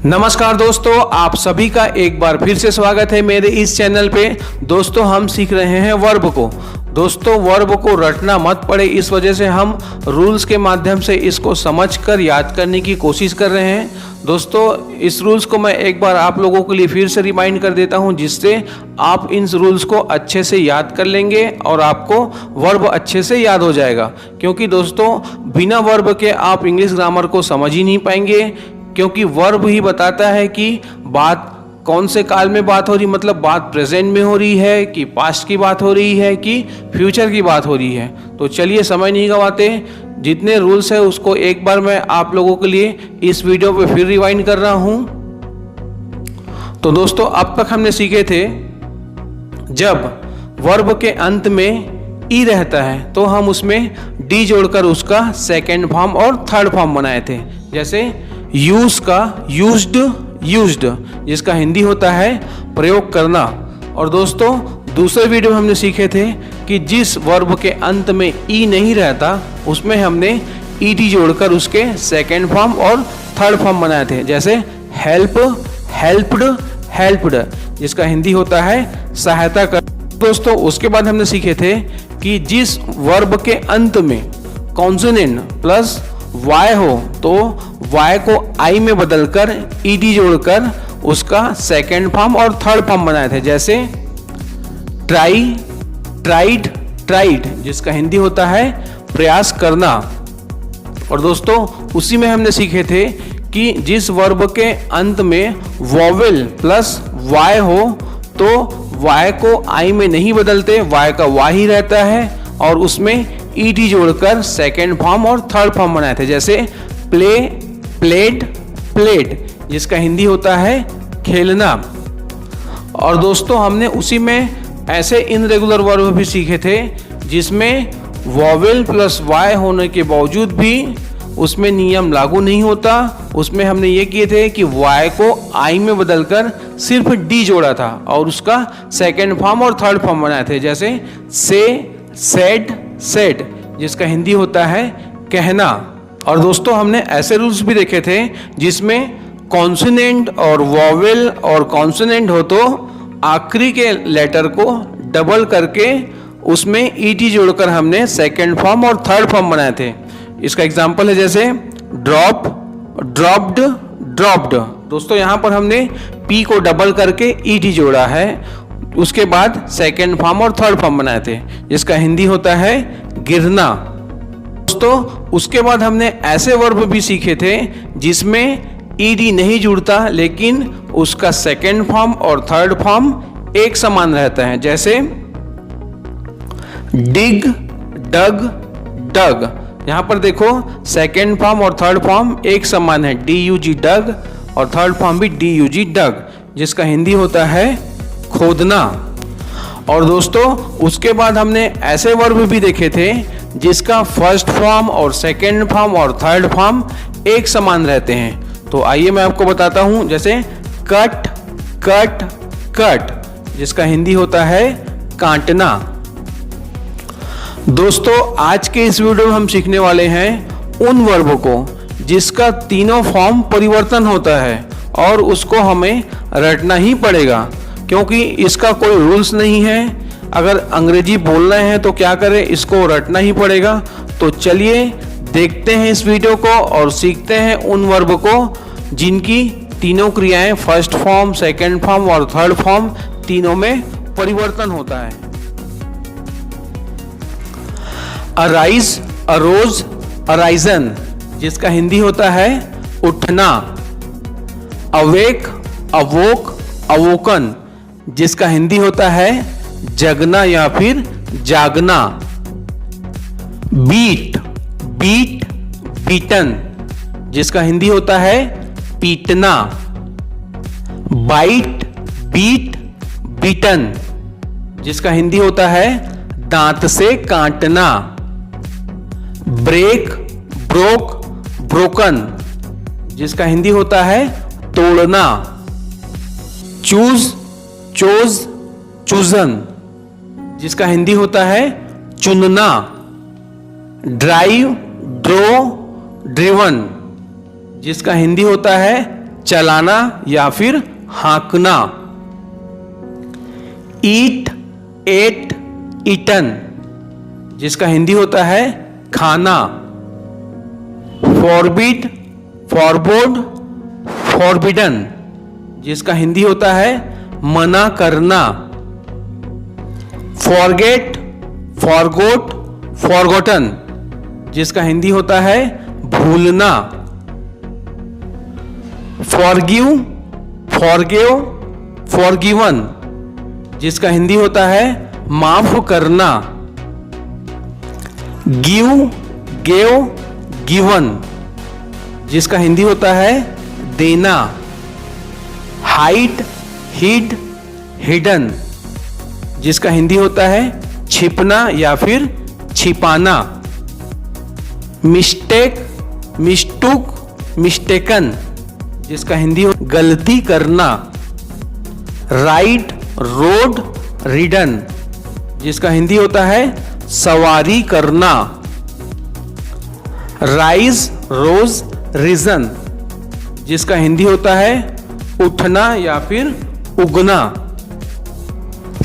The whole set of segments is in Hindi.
नमस्कार दोस्तों, आप सभी का एक बार फिर से स्वागत है मेरे इस चैनल पे। दोस्तों हम सीख रहे हैं वर्ब को। दोस्तों वर्ब को रटना मत पड़े, इस वजह से हम रूल्स के माध्यम से इसको समझकर याद करने की कोशिश कर रहे हैं। दोस्तों इस रूल्स को मैं एक बार आप लोगों के लिए फिर से रिमाइंड कर देता हूं, जिससे आप इन रूल्स को अच्छे से याद कर लेंगे और आपको वर्ब अच्छे से याद हो जाएगा। क्योंकि दोस्तों बिना वर्ब के आप इंग्लिश ग्रामर को समझ ही नहीं पाएंगे, क्योंकि वर्ब ही बताता है कि बात कौन से काल में बात हो रही, मतलब बात प्रेजेंट में हो रही है कि पास्ट की बात हो रही है कि फ्यूचर की बात हो रही है। तो चलिए समय नहीं गंवाते, जितने रूल्स है उसको एक बार मैं आप लोगों के लिए इस वीडियो पे फिर रिवाइंड कर रहा हूं। तो दोस्तों अब तक हमने सीखे थे जब वर्ब के अंत में ई रहता है तो हम उसमें डी जोड़कर उसका सेकेंड फॉर्म और थर्ड फॉर्म बनाए थे। जैसे यूज का यूज्ड, यूज्ड जिसका हिंदी होता है प्रयोग करना। और दोस्तों दूसरे वीडियो में हमने सीखे थे कि जिस वर्ब के अंत में ई नहीं रहता उसमें हमने ईडी जोड़कर उसके सेकेंड फॉर्म और थर्ड फॉर्म बनाए थे। जैसे हेल्प, हेल्प्ड, हेल्प्ड जिसका हिंदी होता है सहायता कर। दोस्तों उसके बाद हमने सीखे थे कि जिस वर्ब के अंत में कॉन्सोनेंट प्लस वाई हो तो वाई को आई में बदलकर ईडी जोड़कर उसका सेकेंड फॉर्म और थर्ड फॉर्म बनाए थे। जैसे ट्राई, ट्राइड, ट्राइड जिसका हिंदी होता है प्रयास करना। और दोस्तों उसी में हमने सीखे थे कि जिस वर्ब के अंत में वोवेल प्लस वाई हो तो वाई को आई में नहीं बदलते, वाई का वाई ही रहता है और उसमें ईडी जोड़कर सेकेंड फॉर्म और थर्ड फॉर्म बनाए थे। जैसे प्ले, प्लेड, प्लेड जिसका हिंदी होता है खेलना। और दोस्तों हमने उसी में ऐसे इनरेगुलर वर्ब भी सीखे थे जिसमें वोवेल प्लस वाई होने के बावजूद भी उसमें नियम लागू नहीं होता। उसमें हमने ये किए थे कि वाई को आई में बदलकर सिर्फ डी जोड़ा था और उसका सेकेंड फॉर्म और थर्ड फॉर्म बनाए थे। जैसे से, सेड, सेड जिसका हिंदी होता है कहना। और दोस्तों हमने ऐसे रूल्स भी देखे थे जिसमें कॉन्सोनेंट और वोवेल और कॉन्सोनेंट हो तो आखिरी के लेटर को डबल करके उसमें ईटी जोड़कर हमने सेकेंड फॉर्म और थर्ड फॉर्म बनाए थे। इसका एग्जांपल है जैसे ड्रॉप, ड्रॉप्ड, ड्रॉप्ड। दोस्तों यहाँ पर हमने पी को डबल करके ईटी जोड़ा है, उसके बाद सेकेंड फॉर्म और थर्ड फॉर्म बनाए थे जिसका हिंदी होता है गिरना। दोस्तों उसके बाद हमने ऐसे वर्ब भी सीखे थे जिसमें ईडी नहीं जुड़ता लेकिन उसका सेकेंड फॉर्म और थर्ड फॉर्म एक समान रहता है। जैसे डिग, डग, डग। यहां पर देखो सेकेंड फॉर्म और थर्ड फॉर्म एक समान है, डी यू जी डग और थर्ड फॉर्म भी डी यू जी डग जिसका हिंदी होता है खोदना। और दोस्तों उसके बाद हमने ऐसे वर्ब भी देखे थे जिसका फर्स्ट फॉर्म और सेकेंड फॉर्म और थर्ड फॉर्म एक समान रहते हैं। तो आइए मैं आपको बताता हूं। जैसे कट, कट, कट जिसका हिंदी होता है काटना। दोस्तों आज के इस वीडियो में हम सीखने वाले हैं उन वर्ब को जिसका तीनों फॉर्म परिवर्तन होता है और उसको हमें रटना ही पड़ेगा, क्योंकि इसका कोई रूल्स नहीं है। अगर अंग्रेजी बोल रहे हैं तो क्या करें, इसको रटना ही पड़ेगा। तो चलिए देखते हैं इस वीडियो को और सीखते हैं उन वर्ब को जिनकी तीनों क्रियाएं फर्स्ट फॉर्म, सेकेंड फॉर्म और थर्ड फॉर्म तीनों में परिवर्तन होता है। अराइज, अरोज, अराइजन जिसका हिंदी होता है उठना। अवेक, अवोक, अवोकन जिसका हिंदी होता है जगना या फिर जागना। बीट, बीट, बीटन जिसका हिंदी होता है पीटना। बाइट, बीट, बीटन जिसका हिंदी होता है दांत से काटना। ब्रेक, ब्रोक, ब्रोकन जिसका हिंदी होता है तोड़ना। चूज, चोज, चूजन जिसका हिंदी होता है चुनना। ड्राइव, ड्रो, ड्रिवन जिसका हिंदी होता है चलाना या फिर हाँकना। ईट, एट, ईटन, जिसका हिंदी होता है खाना। फॉरबिड, फॉरबोर्ड, फॉरबिडन, जिसका हिंदी होता है मना करना। फॉरगेट, फॉरगोट, फॉरगॉटन, जिसका हिंदी होता है भूलना। फॉरगिव, फॉरगिव, फॉरगिवन, जिसका हिंदी होता है माफ करना। गिव, गेव, गिवन, जिसका हिंदी होता है देना। हाइड, हिड, हिडन, जिसका हिंदी होता है छिपना या फिर छिपाना। मिस्टेक, मिस्टूक, मिस्टेकन, जिसका हिंदी हो गलती करना। राइड, रोड, रिडन, जिसका हिंदी होता है सवारी करना। राइज, रोज, रिजन, जिसका हिंदी होता है उठना या फिर उगना।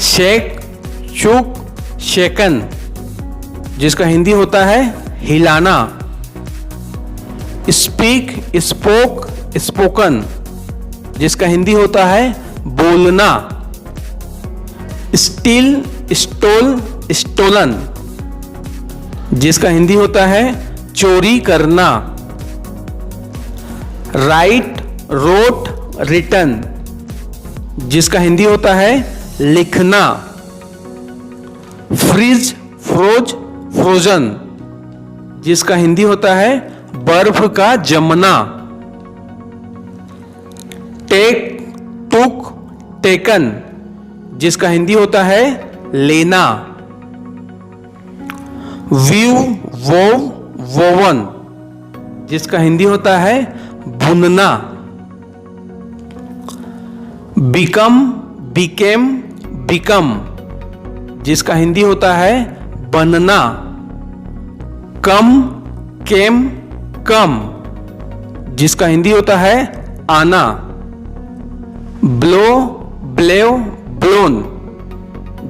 शेक, शुक, शेकन, जिसका हिंदी होता है हिलाना। स्पीक, स्पोक, स्पोकन, जिसका हिंदी होता है बोलना। स्टील, स्टोल, स्टोलन, जिसका हिंदी होता है चोरी करना। राइट, रोट, रिटन, जिसका हिंदी होता है लिखना। फ्रीज, फ्रोज, फ्रोजन, जिसका हिंदी होता है बर्फ का जमना। टेक, टुक, टेकन, जिसका हिंदी होता है लेना। व्यू, वोव, वोवन, जिसका हिंदी होता है बुनना। बिकम, बिकेम, बिकम, जिसका हिंदी होता है बनना। कम, केम, कम, जिसका हिंदी होता है आना। ब्लो, ब्लेव, ब्लोन,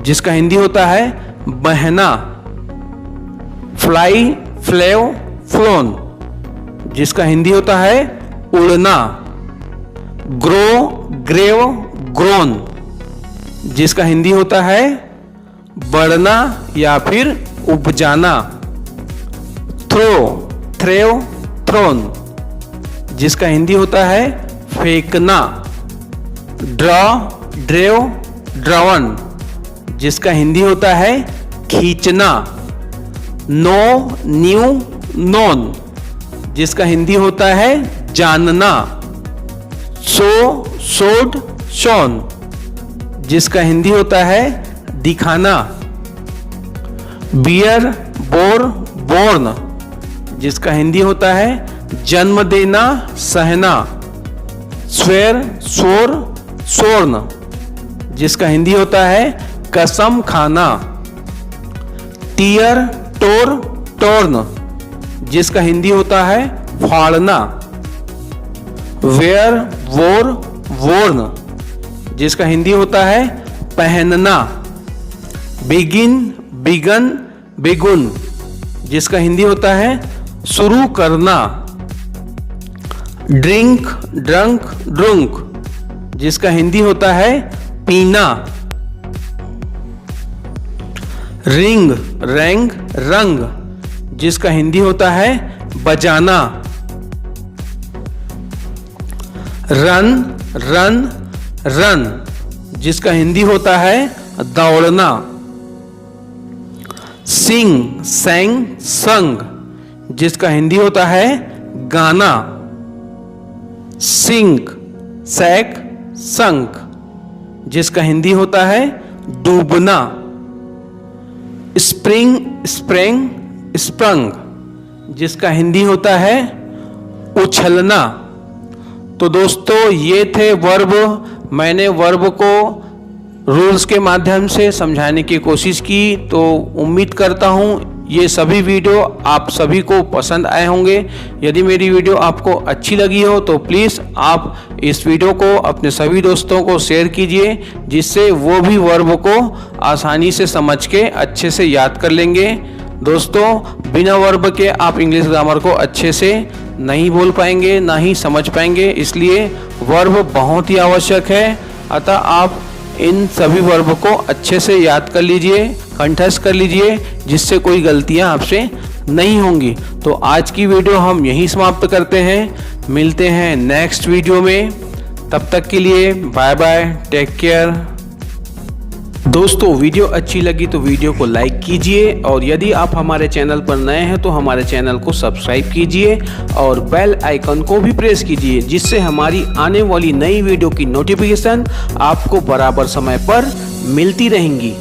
जिसका हिंदी होता है बहना। फ्लाई, फ्लेव, फ्लोन, जिसका हिंदी होता है उड़ना। ग्रो, ग्रेव, ग्रोन, जिसका हिंदी होता है बढ़ना या फिर उपजाना। थ्रो, थ्रेव, थ्रोन, जिसका हिंदी होता है फेंकना। ड्रॉ, ड्रेव, ड्रवन, जिसका हिंदी होता है खींचना। नो, न्यू, नोन, जिसका हिंदी होता है जानना। शो, शोड, शोन, जिसका हिंदी होता है दिखाना। बियर, बोर, बोर्न, जिसका हिंदी होता है जन्म देना, सहना। स्वेर, सोर, सोर्न, जिसका हिंदी होता है कसम खाना। टीयर, टोर, टोर्न, जिसका हिंदी होता है फाड़ना। वेयर, वोर, वोर्न, जिसका हिंदी होता है पहनना। बिगिन, बिगन, बिगुन, जिसका हिंदी होता है शुरू करना। ड्रिंक, ड्रंक, ड्रुंक, जिसका हिंदी होता है पीना। रिंग, रैंग, रंग, जिसका हिंदी होता है बजाना। रन, रन, रन, जिसका हिंदी होता है दौड़ना। सिंग, सैंग, संग, जिसका हिंदी होता है गाना। सिंक, सैक, संक, जिसका हिंदी होता है डूबना। स्प्रिंग, स्प्रेंग, स्प्रंग, जिसका हिंदी होता है उछलना। तो दोस्तों ये थे वर्ब। मैंने वर्ब को रूल्स के माध्यम से समझाने की कोशिश की, तो उम्मीद करता हूँ ये सभी वीडियो आप सभी को पसंद आए होंगे। यदि मेरी वीडियो आपको अच्छी लगी हो तो प्लीज़ आप इस वीडियो को अपने सभी दोस्तों को शेयर कीजिए, जिससे वो भी वर्ब को आसानी से समझ के अच्छे से याद कर लेंगे। दोस्तों, बिना वर्ब के आप इंग्लिश ग्रामर को अच्छे से नहीं बोल पाएंगे, ना ही समझ पाएंगे, इसलिए वर्ब बहुत ही आवश्यक है। अतः आप इन सभी वर्ब को अच्छे से याद कर लीजिए, कंठस्थ कर लीजिए, जिससे कोई गलतियां आपसे नहीं होंगी। तो आज की वीडियो हम यहीं समाप्त करते हैं, मिलते हैं नेक्स्ट वीडियो में। तब तक के लिए बाय बाय, टेक केयर। दोस्तों, वीडियो अच्छी लगी तो वीडियो को लाइक कीजिए, और यदि आप हमारे चैनल पर नए हैं तो हमारे चैनल को सब्सक्राइब कीजिए और बेल आइकन को भी प्रेस कीजिए, जिससे हमारी आने वाली नई वीडियो की नोटिफिकेशन आपको बराबर समय पर मिलती रहेंगी।